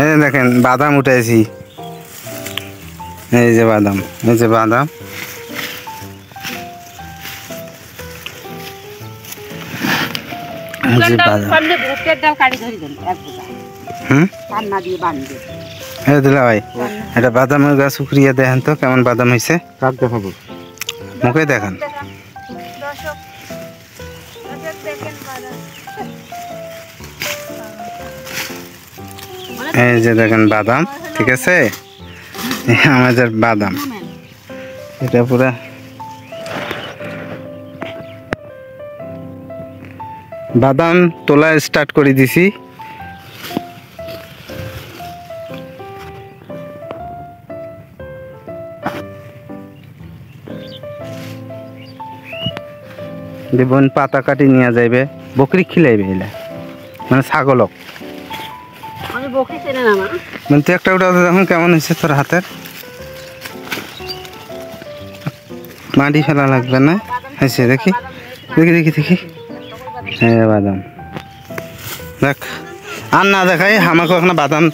এই দেখেন বাদাম উঠাইছি, এই যে বাদাম, এই যে বাদাম। দুলা ভাই এটা বাদামের গাছ উখড়িয়ে দেখেন তো কেমন বাদাম হয়েছে। কাক দেখাবো, মুখে দেখান। এই যে দেখেন বাদাম, ঠিক আছে, আমাদের বাদাম এটা পুরা বাদাম তোলা স্টার্ট করে দিছি। দেখুন পাতা কাটি নিয়ে যাইবে, বকরি খিলাইবে এলা মানে ছাগলক। মানে তুই একটা উঠা দেখুন কেমন হয়েছে তোর হাতের। মাটি ফেলা লাগবে না, হয়েছে দেখি দেখি দেখি দেখি। হ্যাঁ বাদাম দেখ, আর না দেখাই আমাকে এখন বাদাম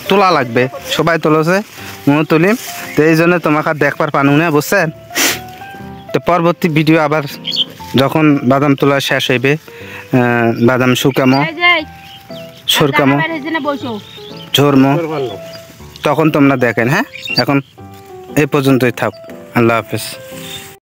তোলা লাগবে, সবাই তোলছে মনে তুলিম, তো এই জন্য তোমাকে আর দেখবার পানু না, বুঝছেন? তো পরবর্তী ভিডিও আবার যখন বাদাম তোলা শেষ হইবে, বাদাম শুকামো সরকামো ঝরমো, তখন তোমরা দেখেন। হ্যাঁ এখন এই পর্যন্তই থাক, আল্লাহ হাফেজ।